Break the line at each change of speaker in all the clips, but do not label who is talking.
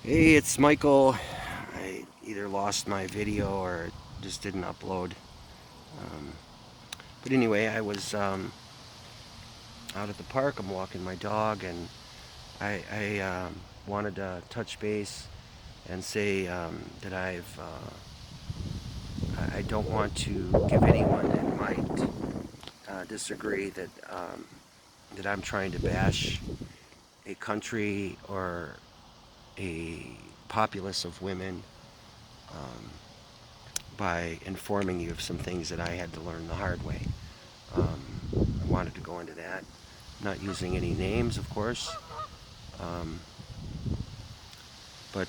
Hey, it's Michael. I either lost my video or it just didn't upload. Um, but anyway, I was out at the park. I'm walking my dog, and I wanted to touch base and say that I don't want to give anyone that might disagree that I'm trying to bash a country or a populace of women. Um, by informing you of some things that I had to learn the hard way. Um, I wanted to go into that, not using any names, of course, um, but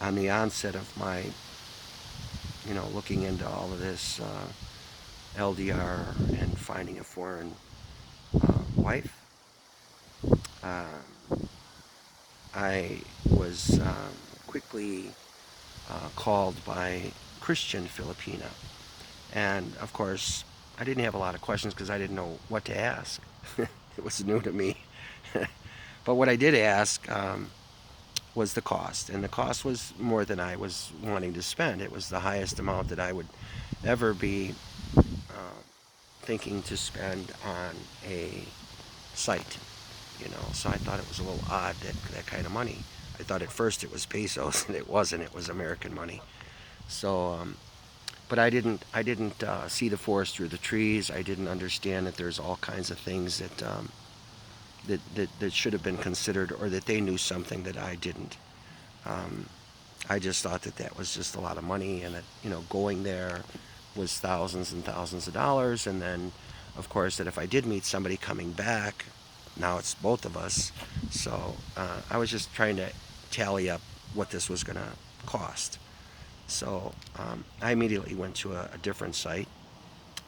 on the onset of my, looking into all of this L.D.R. and finding a foreign wife, uh, I was quickly called by Christian Filipina. And of course, I didn't have a lot of questions because I didn't know what to ask. It was new to me. But what I did ask was the cost, and the cost was more than I was wanting to spend. It was the highest amount that I would ever be uh, thinking to spend on a site. So I thought it was a little odd that kind of money. I thought at first it was pesos, and it wasn't. It was American money. So, but I didn't see the forest through the trees. I didn't understand that there's all kinds of things that should have been considered, or that they knew something that I didn't. Um, I just thought that was just a lot of money, and that going there was thousands and thousands of dollars, and then of course that if I did meet somebody coming back, now it's both of us. So I was just trying to tally up what this was going to cost. So I immediately went to a different site,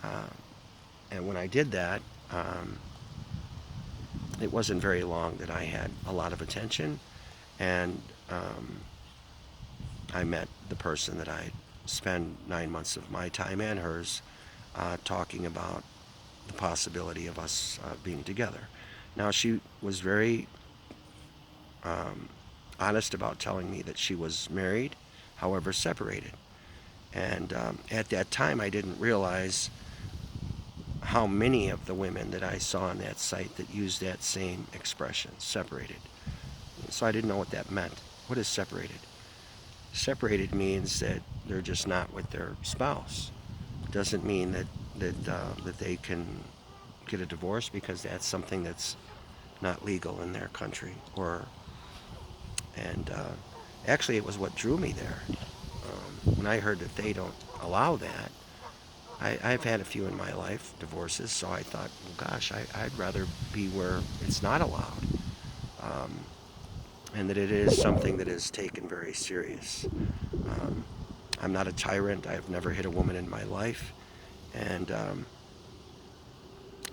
uh, and when I did that, it wasn't very long that I had a lot of attention, and I met the person that I spend 9 months of my time and hers talking about the possibility of us being together. Now, she was very um, honest about telling me that she was married, however, separated. And at that time, I didn't realize how many of the women that I saw on that site that used that same expression, separated. So I didn't know what that meant. What is separated? Separated means that they're just not with their spouse. It doesn't mean that they can get a divorce, because that's something that's not legal in their country. And actually, it was what drew me there. When I heard that they don't allow that, I've had a few in my life, divorces, so I thought, well, gosh, I'd rather be where it's not allowed, um, and that it is something that is taken very serious. Um, I'm not a tyrant. I've never hit a woman in my life, and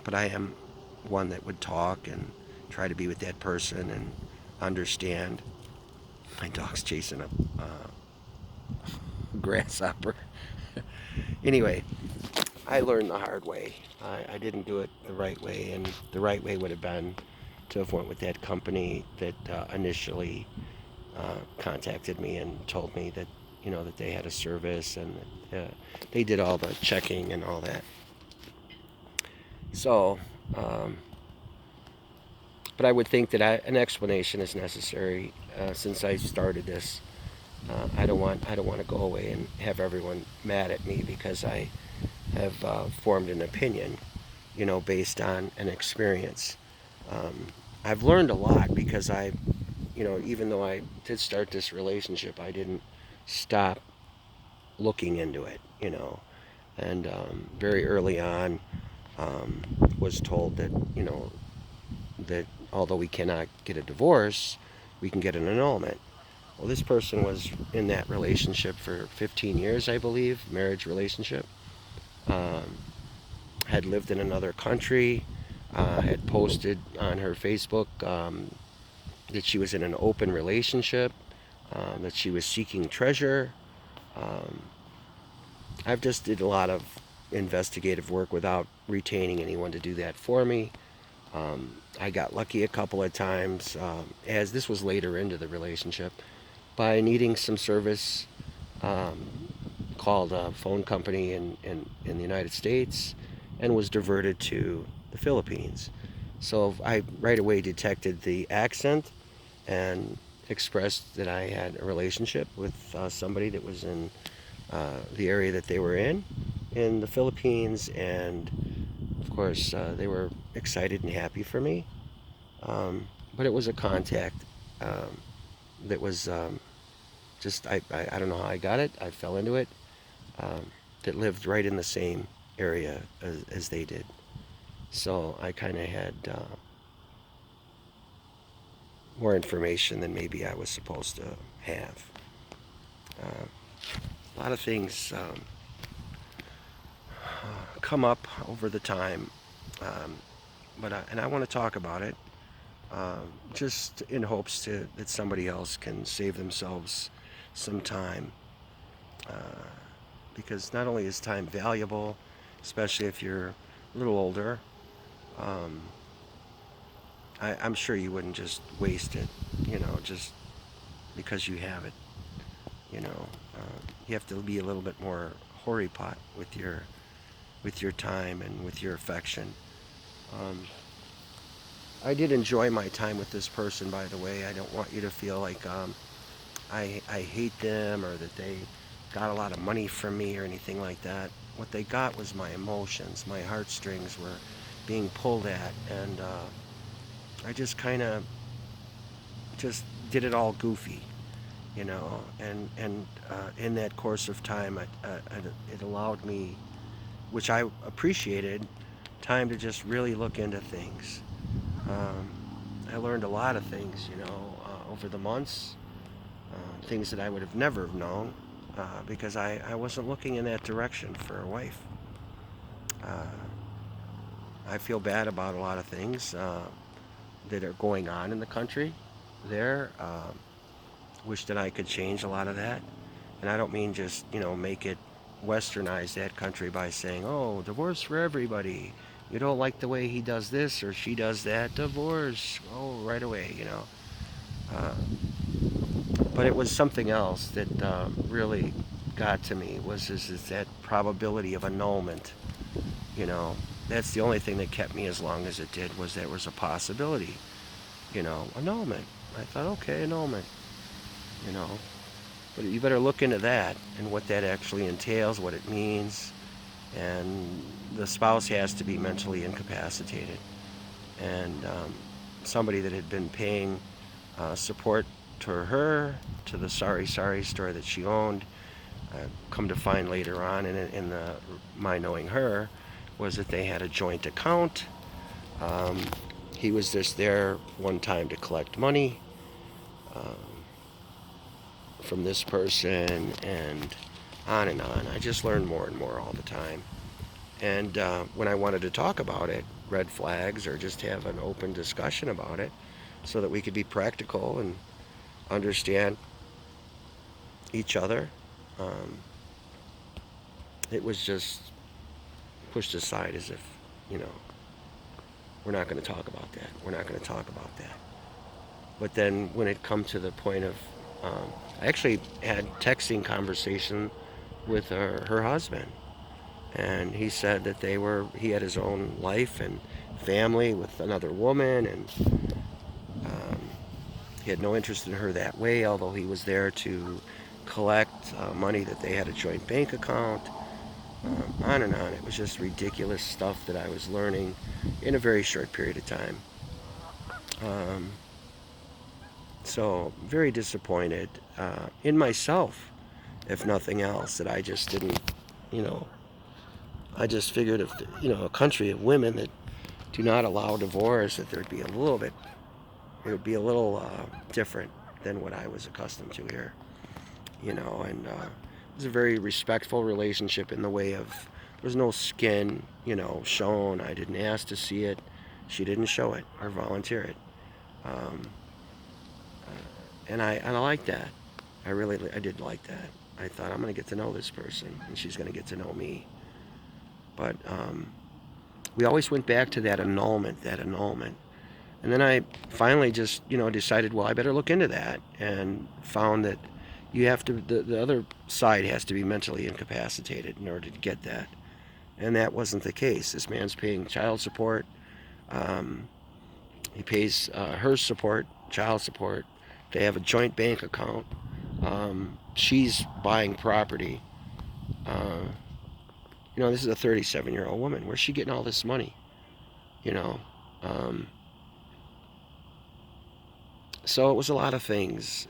but I am one that would talk and try to be with that person and understand. My dog's chasing a grasshopper. Anyway, I learned the hard way. I didn't do it the right way, and the right way would have been to have went with that company that initially contacted me and told me that that they had a service, and that they did all the checking and all that. So, um, but I would think that an explanation is necessary since I started this. I don't want to go away and have everyone mad at me because I have formed an opinion, based on an experience. Um, I've learned a lot because even though I did start this relationship, I didn't stop looking into it, and very early on um, was told that, that although we cannot get a divorce, we can get an annulment. Well, this person was in that relationship for 15 years, I believe, marriage relationship. Um, had lived in another country, had posted on her Facebook that she was in an open relationship, that she was seeking treasure. Um, I've just did a lot of investigative work without retaining anyone to do that for me. I got lucky a couple of times, as this was later into the relationship, by needing some service. Um, Called a phone company in the United States and was diverted to the Philippines. So I right away detected the accent and expressed that I had a relationship with somebody that was in the area that they were in the Philippines. And of course, they were excited and happy for me. But it was a contact um, that was just, I don't know how I got it. I fell into it. um, that lived right in the same area as they did. So I kind of had more information than maybe I was supposed to have. Uh, a lot of things come up over the time, um, and I want to talk about it, just in hopes that somebody else can save themselves some time, uh, because not only is time valuable, especially if you're a little older. Um, I'm sure you wouldn't just waste it, just because you have it. You have to be a little bit more hoary pot with your time and with your affection. Um, I did enjoy my time with this person, by the way. I don't want you to feel like I hate them or that they got a lot of money from me or anything like that. What they got was my emotions. My heartstrings were being pulled at, and I just kind of just did it all goofy, and in that course of time, it allowed me, which I appreciated, time to just really look into things. Um, I learned a lot of things, over the months, things that I would have never have known, because I wasn't looking in that direction for a wife. Uh, I feel bad about a lot of things that are going on in the country there. Wish that I could change a lot of that. And I don't mean just, make it westernize that country by saying, oh, divorce for everybody. You don't like the way he does this or she does that, divorce. Oh, right away. Uh, but it was something else that really got to me is that probability of annulment. You know, that's the only thing that kept me as long as it did, was there was a possibility. Annulment. I thought, okay, annulment. You know, but you better look into that and what that actually entails, what it means, and the spouse has to be mentally incapacitated. And somebody that had been paying support to her, to the Sorry Sorry store that she owned, come to find later on my knowing her, was that they had a joint account. Um, he was just there one time to collect money um, from this person, and on and on. I just learned more and more all the time. And when I wanted to talk about it, red flags, or just have an open discussion about it, so that we could be practical and understand each other, um, it was just pushed aside as if, you know, we're not going to talk about that. We're not going to talk about that. But then when it come to the point of, I actually had texting conversation with her husband, and he said that he had his own life and family with another woman, and um, he had no interest in her that way, although he was there to collect money that they had a joint bank account. On and on. It was just ridiculous stuff that I was learning in a very short period of time. Um, so very disappointed in myself, if nothing else, that I just didn't, you know, I just figured if, a country of women that do not allow divorce, that there'd be a little bit, it would be a little different than what I was accustomed to here, and it was a very respectful relationship in the way of, there was no skin, shown. I didn't ask to see it. She didn't show it or volunteer it. Um, and I like that. I did like that. I thought, I'm going to get to know this person, and she's going to get to know me. But we always went back to that annulment, And then I finally just, decided, well, I better look into that, and found that you have to, the other side has to be mentally incapacitated in order to get that. And that wasn't the case. This man's paying child support. Um, he pays her support, child support. They have a joint bank account. She's buying property. Uh, this is a 37-year-old woman. Where's she getting all this money? You know, um, so it was a lot of things.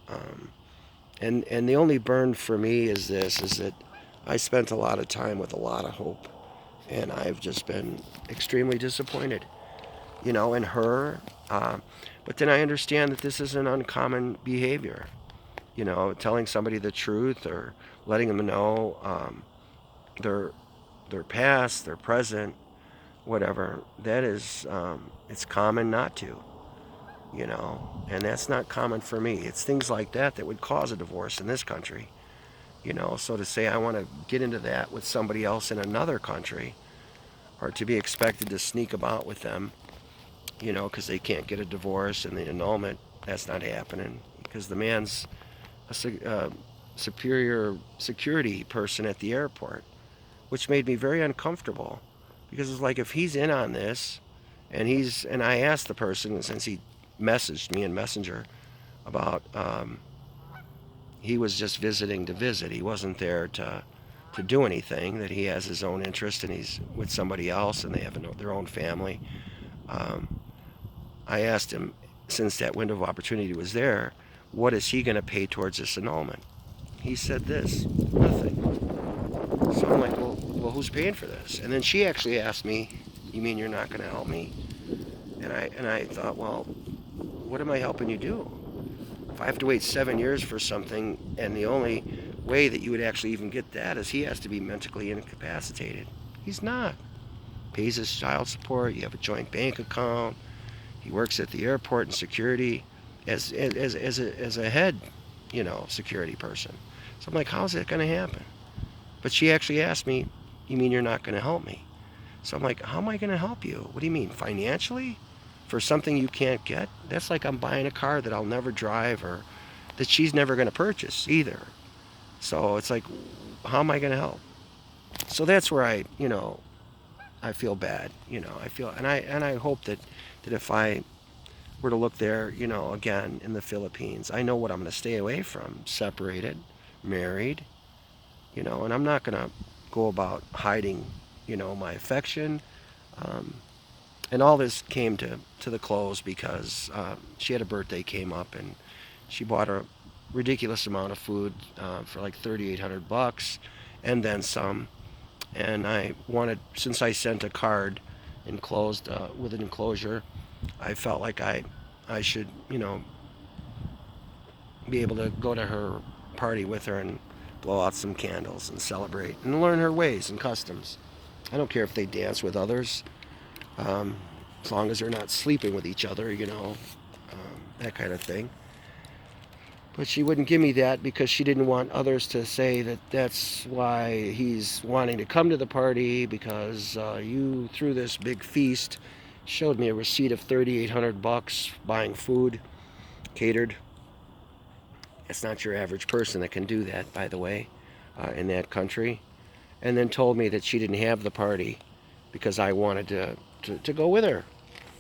Um, and the only burn for me is this: is that I spent a lot of time with a lot of hope, and I've just been extremely disappointed. In her. But then I understand that this is an uncommon behavior. Telling somebody the truth, or letting them know their past, their present, whatever. That is, it's common not to. And that's not common for me. It's things like that that would cause a divorce in this country. So to say I want to get into that with somebody else in another country, or to be expected to sneak about with them, because they can't get a divorce and the annulment, that's not happening, because the man's a superior security person at the airport, which made me very uncomfortable, because it's like, if he's in on this, and I asked the person, since he messaged me in Messenger about, he was just visiting to visit, he wasn't there to do anything, that he has his own interest and he's with somebody else and they have their own family. I asked him, since that window of opportunity was there, what is he going to pay towards this annulment? He said this: nothing. So I'm like, well, who's paying for this? And then she actually asked me, you mean you're not going to help me? And I thought, well, what am I helping you do? If I have to wait 7 years for something, and the only way that you would actually even get that is he has to be mentally incapacitated. He's not. Pays his child support. You have a joint bank account. He works at the airport in security as a head, security person. So I'm like, how's that going to happen? But she actually asked me, you mean you're not going to help me? So I'm like, how am I going to help you? What do you mean, financially? For something you can't get? That's like I'm buying a car that I'll never drive, or that she's never going to purchase either. So it's like, how am I going to help? So that's where I feel bad. I feel, and I hope that if I were to look there, again in the Philippines, I know what I'm going to stay away from: separated, married, and I'm not going to go about hiding, my affection. Um, and all this came to the close because she had a birthday came up, and she bought a ridiculous amount of food for like $3,800 and then some. And I wanted, since I sent a card enclosed with an enclosure, I felt like I should, be able to go to her party with her and blow out some candles and celebrate and learn her ways and customs. I don't care if they dance with others, um, as long as they're not sleeping with each other, that kind of thing. But she wouldn't give me that because she didn't want others to say that that's why he's wanting to come to the party, because you, through this big feast, showed me a receipt of $3,800 buying food catered. It's not your average person that can do that, by the way, in that country. And then told me that she didn't have the party because I wanted to go with her.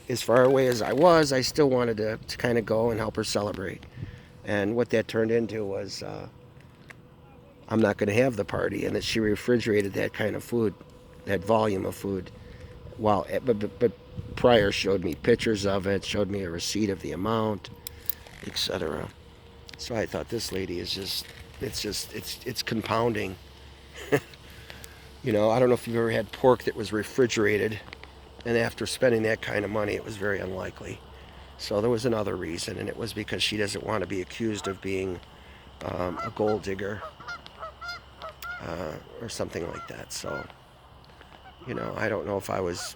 As far away as I was, I still wanted to kind of go and help her celebrate. And what that turned into was I'm not going to have the party, and that she refrigerated that kind of food, that volume of food. But prior showed me pictures of it, showed me a receipt of the amount, etc. So I thought, this lady is it's compounding. I don't know if you've ever had pork that was refrigerated, and after spending that kind of money, it was very unlikely. So there was another reason, and it was because she doesn't want to be accused of being a gold digger or something like that. So, I don't know if I was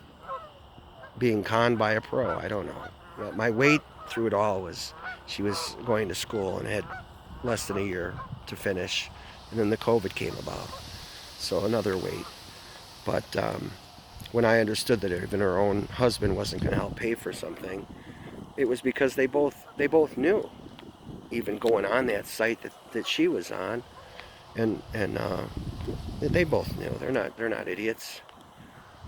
being conned by a pro. I don't know. But my weight through it all was, she was going to school and had less than a year to finish, and then the COVID came about. So another weight. But when I understood that even her own husband wasn't going to help pay for something, it was because they both knew, even going on that site that she was on, and they both knew they're not idiots.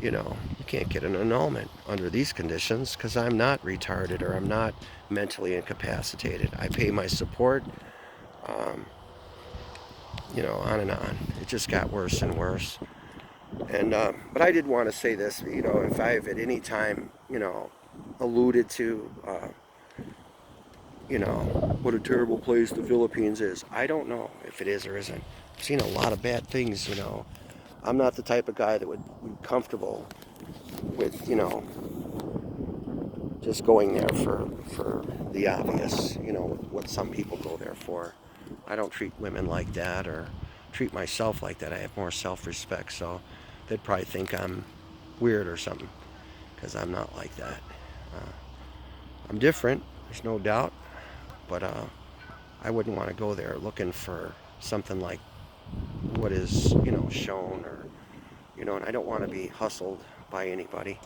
You can't get an annulment under these conditions because I'm not retarded or I'm not mentally incapacitated. I pay my support, um, on and on. It just got worse and worse. And but I did want to say this. If I've at any time, alluded to, what a terrible place the Philippines is. I don't know if it is or isn't. I've seen a lot of bad things. I'm not the type of guy that would be comfortable with, just going there for the obvious, what some people go there for. I don't treat women like that or treat myself like that. I have more self-respect, so they'd probably think I'm weird or something because I'm not like that. Uh, I'm different, there's no doubt, but I wouldn't want to go there looking for something like what is, shown or, and I don't want to be hustled by anybody.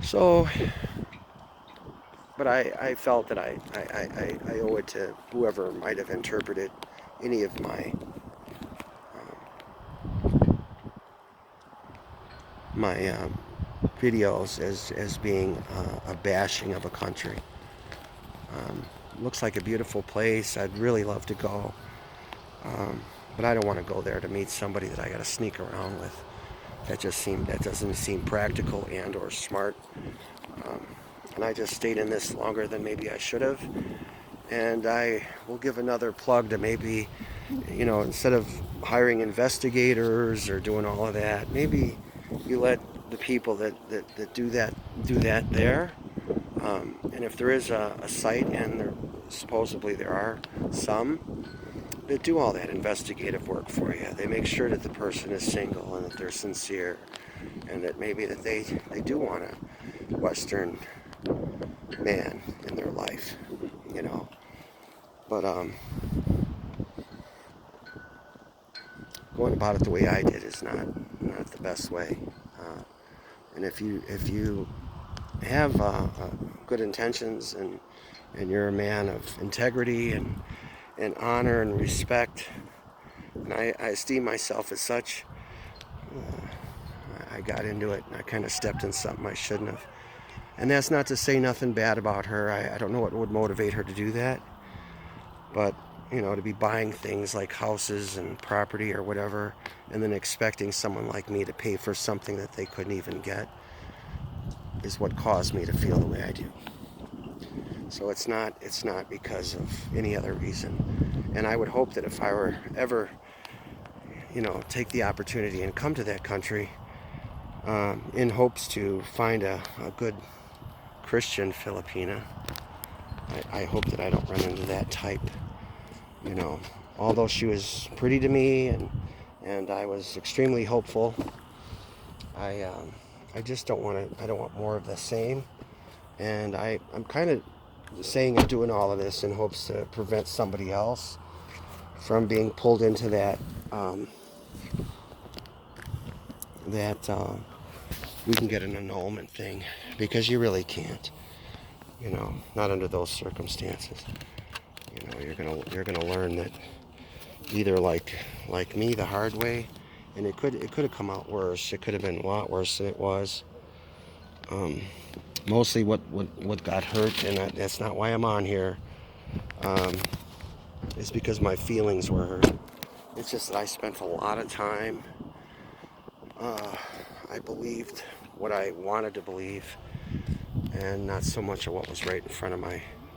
So, but I felt that I owe it to whoever might have interpreted any of my videos as being a bashing of a country. Um, Looks like a beautiful place. I'd really love to go, but I don't want to go there to meet somebody that I got to sneak around with. That doesn't seem practical and or smart. Um, and I just stayed in this longer than maybe I should have. And I will give another plug to maybe, instead of hiring investigators or doing all of that, maybe you let the people that do that there. And if there is a site, and supposedly there are some that do all that investigative work for you, they make sure that the person is single and that they're sincere, and that maybe that they do want a Western man in their life, you know. But going about it the way I did is not the best way. And if you have good intentions, and you're a man of integrity and honor and respect, and I esteem myself as such, I got into it and I kind of stepped in something I shouldn't have. And that's not to say nothing bad about her. I don't know what would motivate her to do that. But, to be buying things like houses and property or whatever, and then expecting someone like me to pay for something that they couldn't even get, is what caused me to feel the way I do. So it's not because of any other reason. And I would hope that if I were ever, take the opportunity and come to that country, in hopes to find a good Christian Filipina, I hope that I don't run into that type. Although she was pretty to me, and I was extremely hopeful, I just don't want to. I don't want more of the same. And I'm kind of saying and doing all of this in hopes to prevent somebody else from being pulled into that we can get an annulment thing, because you really can't. Not under those circumstances. You're gonna learn that either like me, the hard way, and it could have come out worse. It could have been a lot worse than it was. Mostly what got hurt, and that's not why I'm on here, is because my feelings were hurt. It's just that I spent a lot of time. I believed what I wanted to believe, and not so much of what was right in front of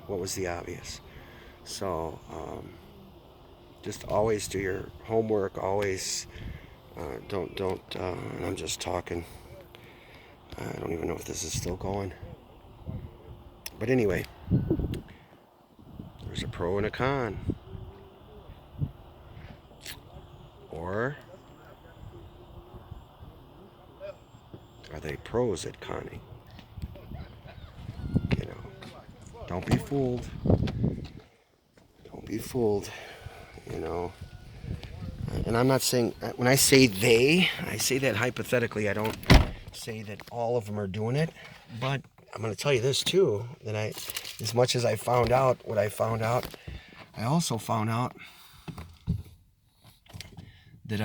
what was the obvious. So just always do your homework. Always don't. And I'm just talking. I don't even know if this is still going. But anyway, there's a pro and a con. Or are they pros at conning? Don't be fooled. Don't be fooled. And and I'm not saying, when I say they, I say that hypothetically. I don't say that all of them are doing it, but I'm going to tell you this too, that as much as I found out what I found out, I also found out that,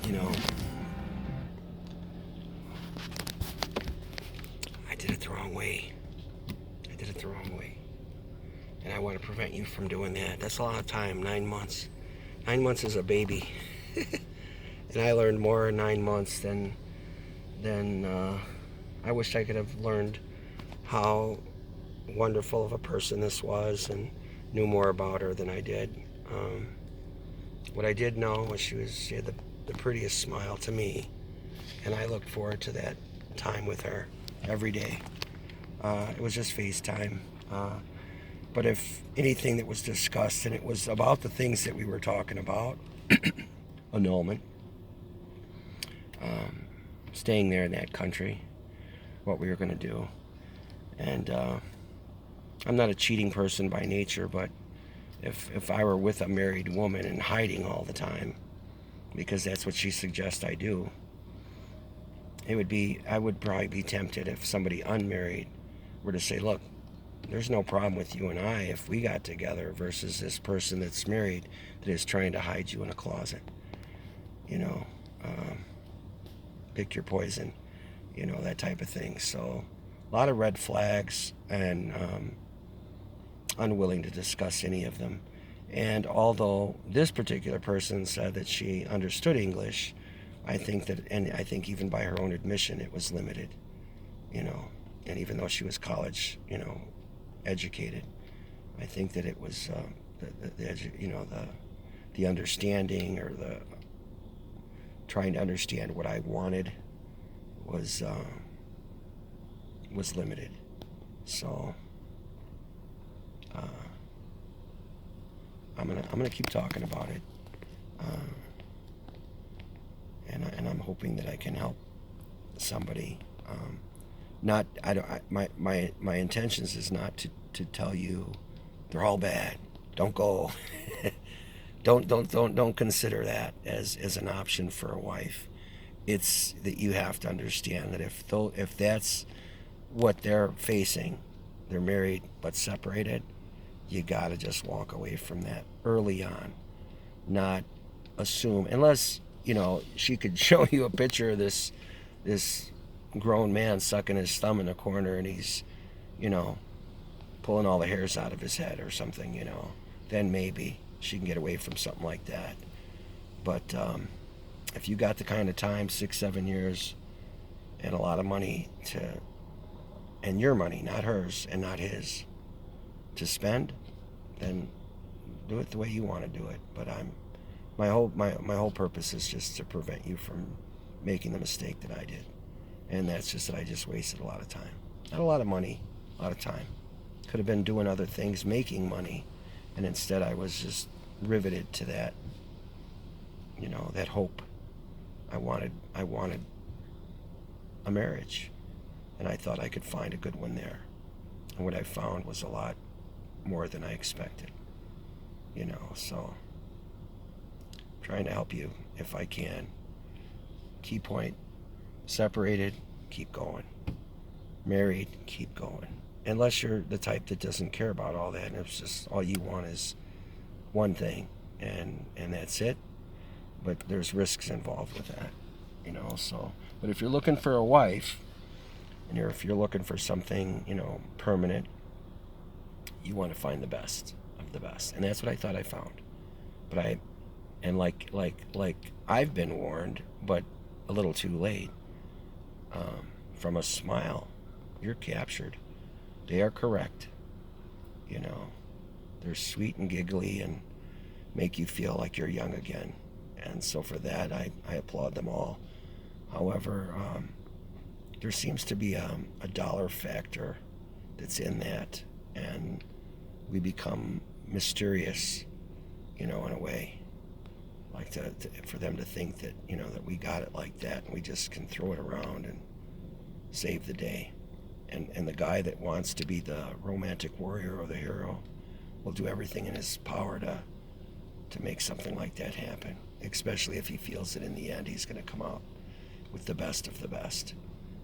you know, I did it the wrong way. I did it the wrong way. And I want to prevent you from doing that. That's a lot of time, 9 months. 9 months is a baby. And I learned more in 9 months than I wish I could have learned how wonderful of a person this was and knew more about her than I did. What I did know was she had the prettiest smile to me, and I looked forward to that time with her every day. It was just FaceTime. But if anything that was discussed, and it was about the things that we were talking about, annulment, staying there in that country, what we were going to do. And I'm not a cheating person by nature, but if I were with a married woman and hiding all the time, because that's what she suggests I do, I would probably be tempted if somebody unmarried were to say, look, there's no problem with you and I if we got together, versus this person that's married that is trying to hide you in a closet. Pick your poison, that type of thing. So a lot of red flags, and unwilling to discuss any of them. And although this particular person said that she understood English, I think even by her own admission, it was limited, and even though she was college, educated, I think that it was the understanding, or the trying to understand what I wanted was limited. So I'm gonna keep talking about it, and I'm hoping that I can help somebody. My intentions is not to tell you they're all bad. Don't go. Don't consider that as an option for a wife. It's that you have to understand that if that's what they're facing, they're married but separated, you gotta just walk away from that early on. Not assume, unless she could show you a picture of this grown man sucking his thumb in a corner, and he's pulling all the hairs out of his head or something, then maybe she can get away from something like that. But if you got the kind of time, 6-7 years, and a lot of money and your money, not hers and not his, to spend, then do it the way you want to do it. But my whole purpose is just to prevent you from making the mistake that I did. And that's just that I just wasted a lot of time. Not a lot of money, a lot of time. Could have been doing other things, making money, and instead I was just riveted to that, that hope. I wanted a marriage, and I thought I could find a good one there. And what I found was a lot more than I expected, so trying to help you if I can. Key point: separated, keep going. Married, keep going. Unless you're the type that doesn't care about all that, and it's just all you want is one thing, and that's it. But there's risks involved with that, so. But if you're looking for a wife, and if you're looking for something, permanent, you want to find the best of the best. And that's what I thought I found. But I've been warned, but a little too late. From a smile, you're captured. They are correct. They're sweet and giggly and make you feel like you're young again. And so for that, I applaud them all. However, there seems to be a dollar factor that's in that, and we become mysterious, in a way. Like for them to think that, that we got it like that, and we just can throw it around and save the day. And the guy that wants to be the romantic warrior or the hero will do everything in his power to make something like that happen, especially if he feels that in the end he's going to come out with the best of the best.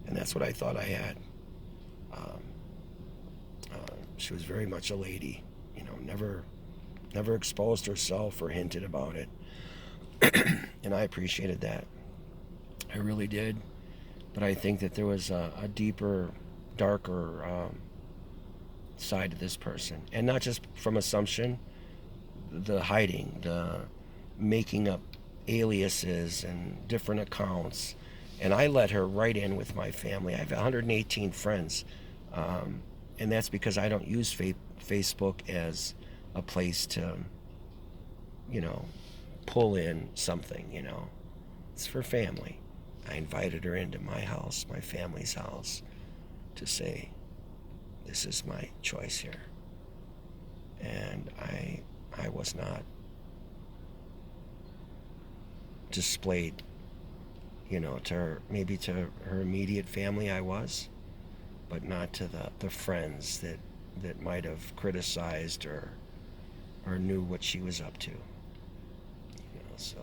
And that's what I thought I had. Um, she was very much a lady, never exposed herself or hinted about it. And I appreciated that. I really did. But I think that there was a deeper, darker side to this person. And not just from assumption, the hiding, the making up aliases and different accounts. And I let her right in with my family. I have 118 friends. And that's because I don't use Facebook as a place to, pull in something, It's for family. I invited her into my house, my family's house, to say, this is my choice here. And I was not displayed, to her, maybe to her immediate family I was, but not to the friends that might have criticized or knew what she was up to. So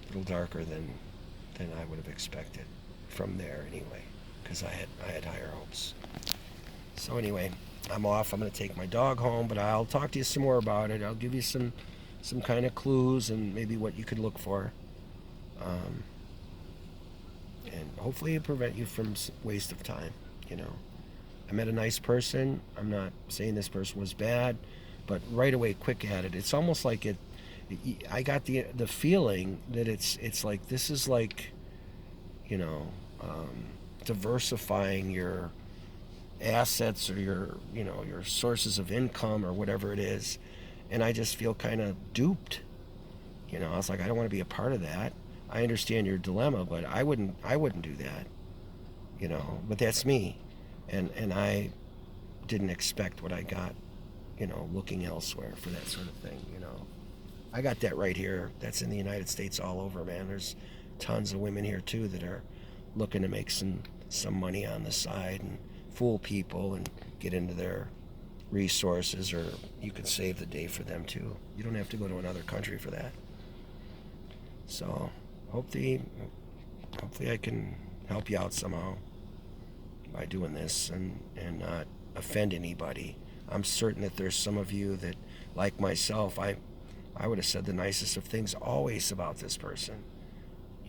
a little darker than I would have expected from there anyway, because I had higher hopes. So anyway, I'm off. I'm going to take my dog home, but I'll talk to you some more about it. I'll give you some kind of clues and maybe what you could look for. And hopefully it prevent you from waste of time, I met a nice person. I'm not saying this person was bad, but right away, quick at it. It's almost like I got the feeling that it's like, this is like, diversifying your assets or your sources of income or whatever it is. And I just feel kind of duped. I was like, I don't want to be a part of that. I understand your dilemma, but I wouldn't do that. But that's me. And I didn't expect what I got, looking elsewhere for that sort of thing, I got that right here. That's in the United States all over, man. There's tons of women here too that are looking to make some money on the side and fool people and get into their resources, or you can save the day for them too. You don't have to go to another country for that. So hopefully I can help you out somehow by doing this and not offend anybody. I'm certain that there's some of you that, like myself, I would have said the nicest of things always about this person.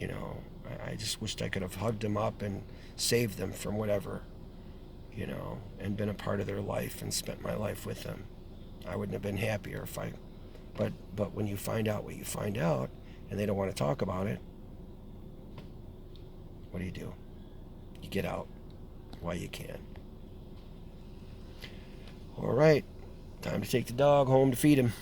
I just wished I could have hugged them up and saved them from whatever, and been a part of their life and spent my life with them. I wouldn't have been happier if but when you find out what you find out and they don't want to talk about it, what do? You get out while you can. All right, time to take the dog home to feed him.